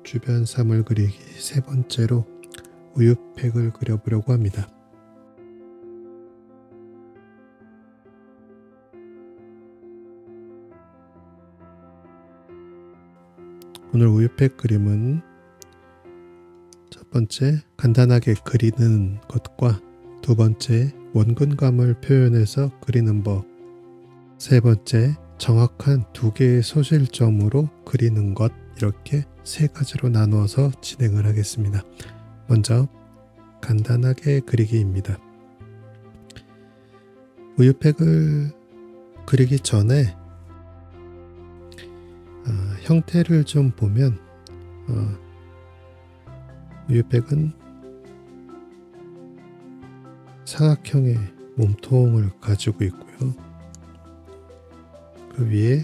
주변 사물 그리기 세 번째로 우유팩을 그려보려고 합니다. 오늘 우유팩 그림은 첫 번째 간단하게 그리는 것과 두 번째 원근감을 표현해서 그리는 법, 세 번째 정확한 두 개의 소실점으로 그리는 것, 이렇게 세 가지로 나누어서 진행을 하겠습니다. 먼저 간단하게 그리기입니다. 우유팩을 그리기 전에 형태를 좀 보면 우유팩은 사각형의 몸통을 가지고 있고요. 그 위에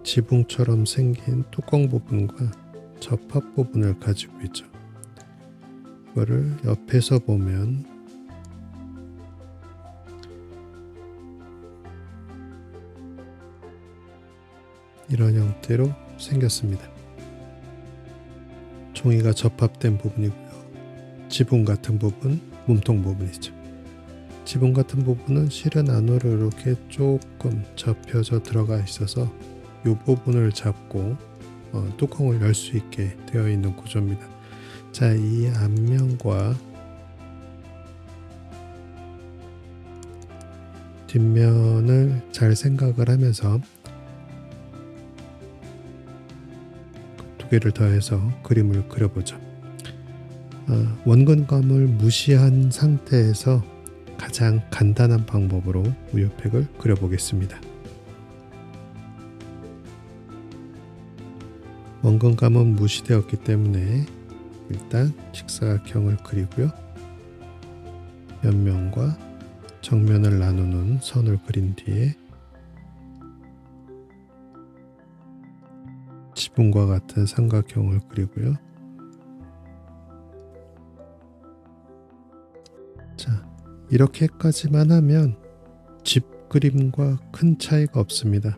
지붕처럼 생긴 뚜껑 부분과 접합 부분을 가지고 있죠. 이거를 옆에서 보면 이런 형태로 생겼습니다. 종이가 접합된 부분이고요. 지붕 같은 부분, 몸통 부분이죠. 지붕 같은 부분은 실은 안으로 이렇게 조금 접혀져 들어가 있어서 이 부분을 잡고 뚜껑을 열 수 있게 되어 있는 구조입니다. 자, 이 앞면과 뒷면을 잘 생각을 하면서 두 개를 더해서 그림을 그려보죠. 원근감을 무시한 상태에서 가장 간단한 방법으로 우유팩을 그려보겠습니다. 원근감은 무시되었기 때문에 일단 직사각형을 그리고요. 옆면과 정면을 나누는 선을 그린 뒤에 지붕과 같은 삼각형을 그리고요. 자, 이렇게까지만 하면 집 그림과 큰 차이가 없습니다.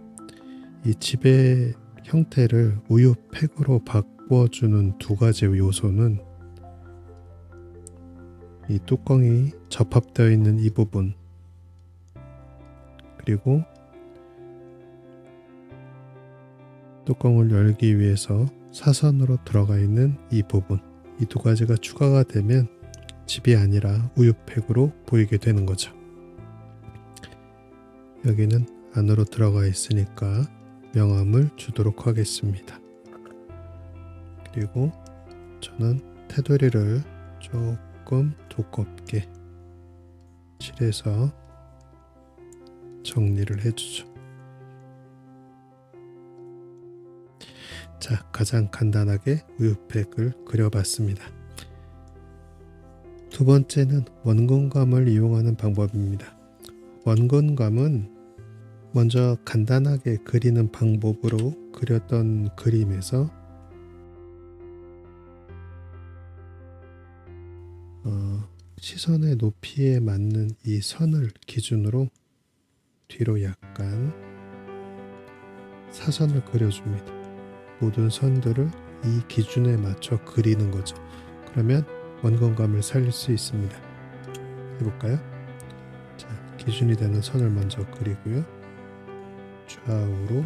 이 집의 형태를 우유팩으로 바꿔주는 두 가지 요소는 이 뚜껑이 접합되어 있는 이 부분, 그리고 뚜껑을 열기 위해서 사선으로 들어가 있는 이 부분, 이 두 가지가 추가가 되면 집이 아니라 우유팩으로 보이게 되는 거죠. 여기는 안으로 들어가 있으니까 명암을 주도록 하겠습니다. 그리고 저는 테두리를 조금 두껍게 칠해서 정리를 해주죠. 자, 가장 간단하게 우유팩을 그려봤습니다. 두 번째는 원근감을 이용하는 방법입니다. 원근감은 먼저 간단하게 그리는 방법으로 그렸던 그림에서 시선의 높이에 맞는 이 선을 기준으로 뒤로 약간 사선을 그려줍니다. 모든 선들을 이 기준에 맞춰 그리는 거죠. 그러면 원근감을 살릴 수 있습니다. 해볼까요? 자, 기준이 되는 선을 먼저 그리고요. 좌우로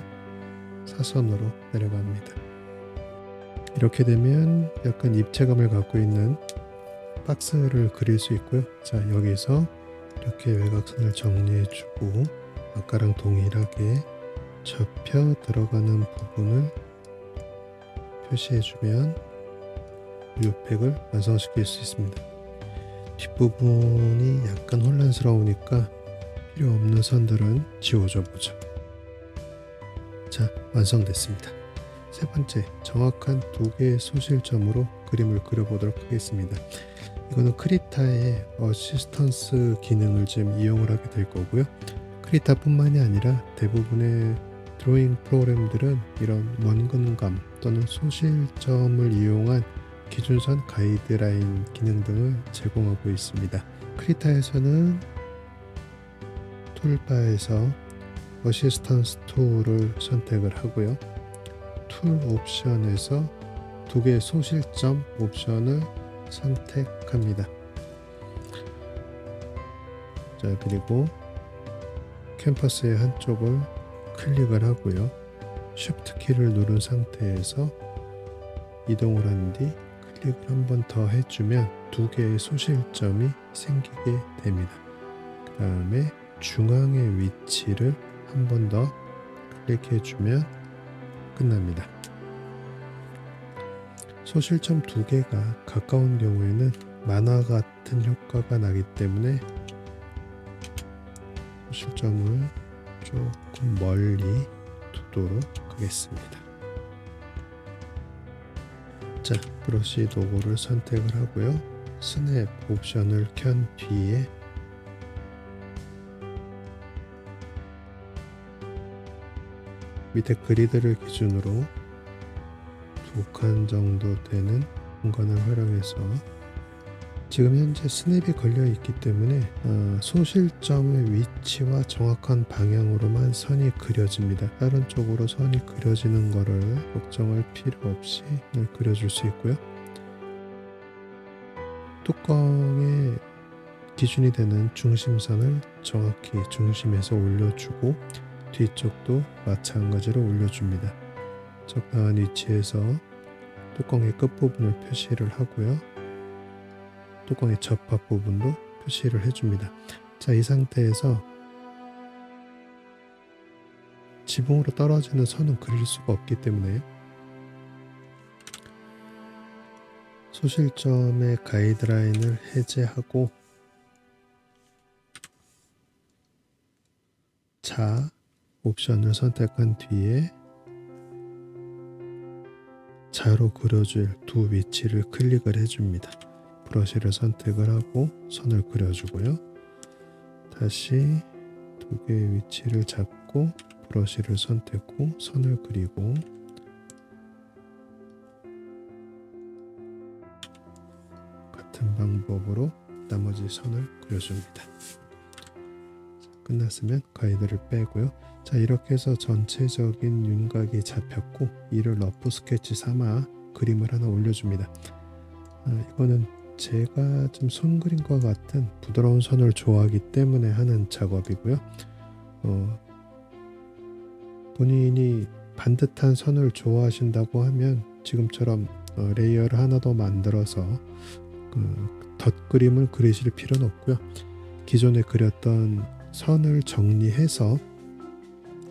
사선으로 내려갑니다. 이렇게 되면 약간 입체감을 갖고 있는 박스를 그릴 수 있고요. 자, 여기서 이렇게 외곽선을 정리해주고 아까랑 동일하게 접혀 들어가는 부분을 표시해주면 우유팩을 완성시킬 수 있습니다. 뒷부분이 약간 혼란스러우니까 필요 없는 선들은 지워줘 보죠. 자, 완성됐습니다. 세 번째, 정확한 두 개의 소실점으로 그림을 그려보도록 하겠습니다. 이거는 크리타의 어시스턴스 기능을 좀 이용을 하게 될 거고요. 크리타뿐만이 아니라 대부분의 드로잉 프로그램들은 이런 원근감 또는 소실점을 이용한 기준선 가이드라인 기능 등을 제공하고 있습니다. 크리타에서는 툴바에서 어시스턴스 툴을 선택을 하고요. 툴 옵션에서 두 개의 소실점 옵션을 선택합니다. 자, 그리고 캔버스의 한쪽을 클릭을 하고요. Shift 키를 누른 상태에서 이동을 한 뒤 클릭을 한 번 더 해주면 두 개의 소실점이 생기게 됩니다. 그 다음에 중앙의 위치를 한 번 더 클릭해주면 끝납니다. 소실점 두 개가 가까운 경우에는 만화 같은 효과가 나기 때문에 소실점을 조금 멀리 두도록 하겠습니다. 자, 브러쉬 도구를 선택을 하고요. 스냅 옵션을 켠 뒤에 밑에 그리드를 기준으로 2칸 정도 되는 공간을 활용해서 지금 현재 스냅이 걸려 있기 때문에 소실점의 위치와 정확한 방향으로만 선이 그려집니다. 다른 쪽으로 선이 그려지는 거를 걱정할 필요 없이 그려줄 수 있고요. 뚜껑의 기준이 되는 중심선을 정확히 중심에서 올려주고 뒤쪽도 마찬가지로 올려줍니다. 적당한 위치에서 뚜껑의 끝부분을 표시를 하고요. 뚜껑의 접합 부분도 표시를 해줍니다. 자, 이 상태에서 지붕으로 떨어지는 선은 그릴 수가 없기 때문에 소실점의 가이드라인을 해제하고 자 옵션을 선택한 뒤에 자로 그려줄 두 위치를 클릭을 해줍니다. 브러쉬를 선택을 하고 선을 그려주고요. 다시 두 개의 위치를 잡고 브러쉬를 선택 후 선을 그리고 같은 방법으로 나머지 선을 그려줍니다. 끝났으면 가이드를 빼고요. 자, 이렇게 해서 전체적인 윤곽이 잡혔고 이를 러프 스케치 삼아 그림을 하나 올려줍니다. 이거는 제가 좀 손그림과 같은 부드러운 선을 좋아하기 때문에 하는 작업이고요. 본인이 반듯한 선을 좋아하신다고 하면 지금처럼 레이어를 하나 더 만들어서 덧그림을 그리실 필요는 없고요. 기존에 그렸던 선을 정리해서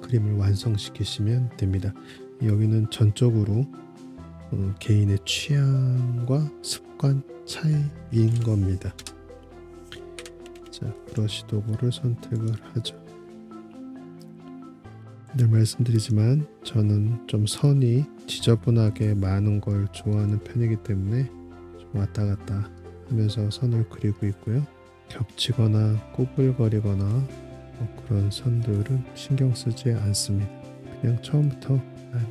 그림을 완성시키시면 됩니다. 여기는 전적으로 개인의 취향과 습관 차이인 겁니다. 자, 브러쉬 도구를 선택을 하죠. 늘 말씀드리지만 저는 좀 선이 지저분하게 많은 걸 좋아하는 편이기 때문에 좀 왔다 갔다 하면서 선을 그리고 있고요. 겹치거나 꼬불거리거나 그런 선들은 신경 쓰지 않습니다. 그냥 처음부터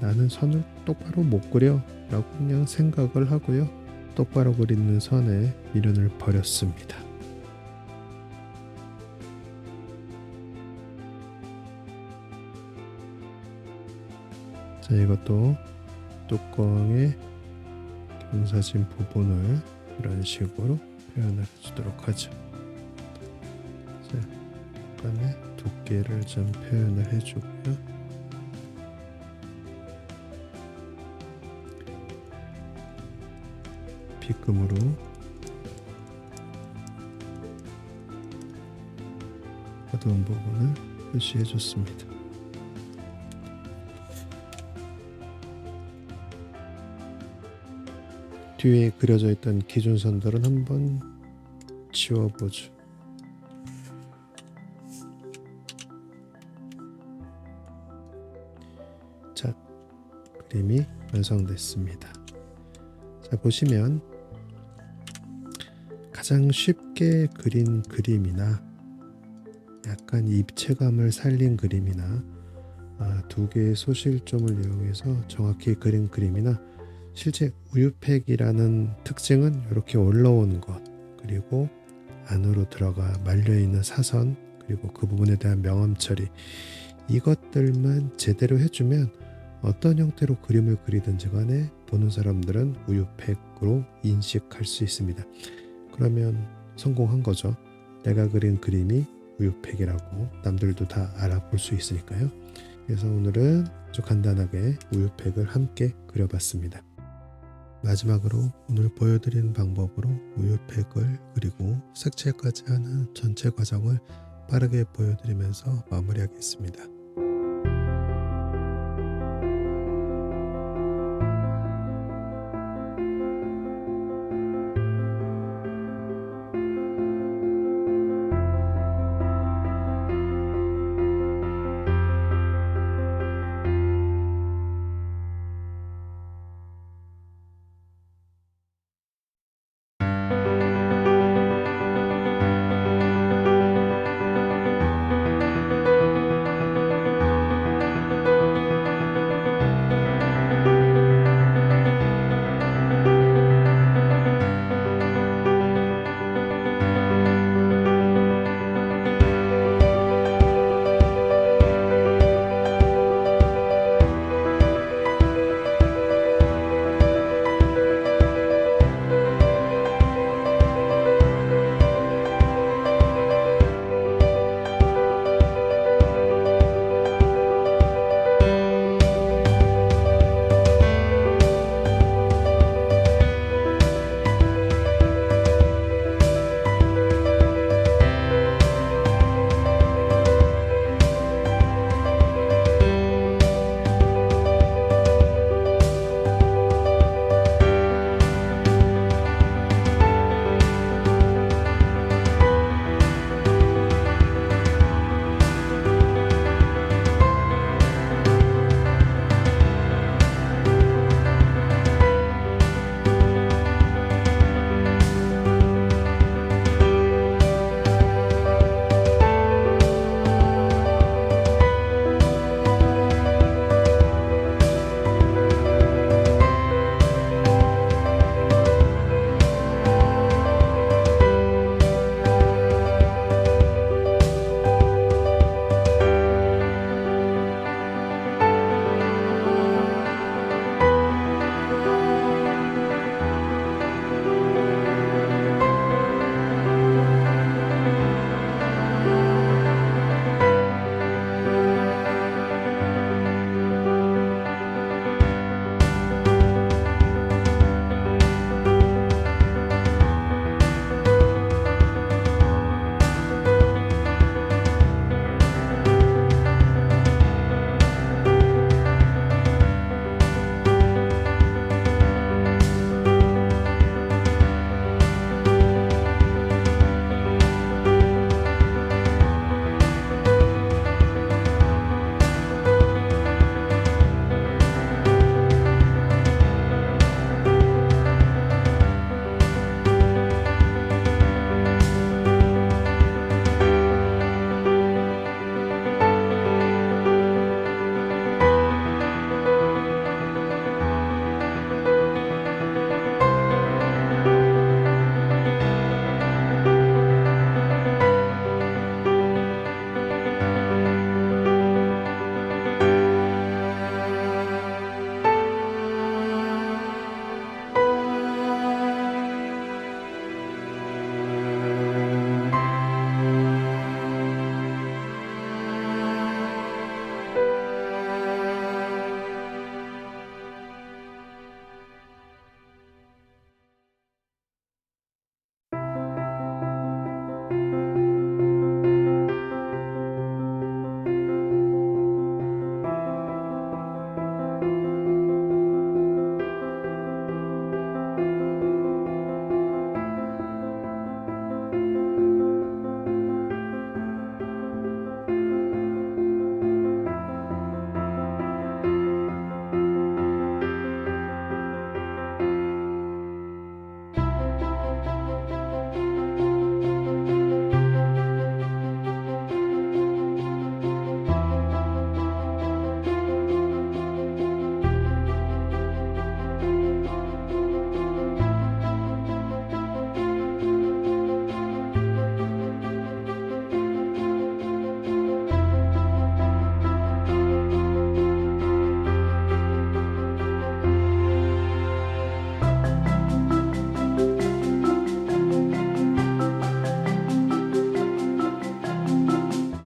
나는 선을 똑바로 못 그려 라고 그냥 생각을 하고요. 똑바로 그리는 선에 미련을 버렸습니다. 자, 이것도 뚜껑의 경사진 부분을 이런 식으로 표현을 해주도록 하죠. 자, 약간의 두께를 좀 표현을 해주고요. 빗금으로 어두운 부분을 표시해 줬습니다. 뒤에 그려져 있던 기준선들은 한번 지워보죠. 자, 그림이 완성됐습니다. 자, 보시면 가장 쉽게 그린 그림이나 약간 입체감을 살린 그림이나 두 개의 소실점을 이용해서 정확히 그린 그림이나 실제 우유팩이라는 특징은 이렇게 올라오는 것, 그리고 안으로 들어가 말려있는 사선, 그리고 그 부분에 대한 명암 처리, 이것들만 제대로 해주면 어떤 형태로 그림을 그리든지 간에 보는 사람들은 우유팩으로 인식할 수 있습니다. 그러면 성공한 거죠. 내가 그린 그림이 우유팩이라고 남들도 다 알아볼 수 있으니까요. 그래서 오늘은 아주 간단하게 우유팩을 함께 그려봤습니다. 마지막으로 오늘 보여드린 방법으로 우유팩을 그리고 색칠까지 하는 전체 과정을 빠르게 보여드리면서 마무리하겠습니다.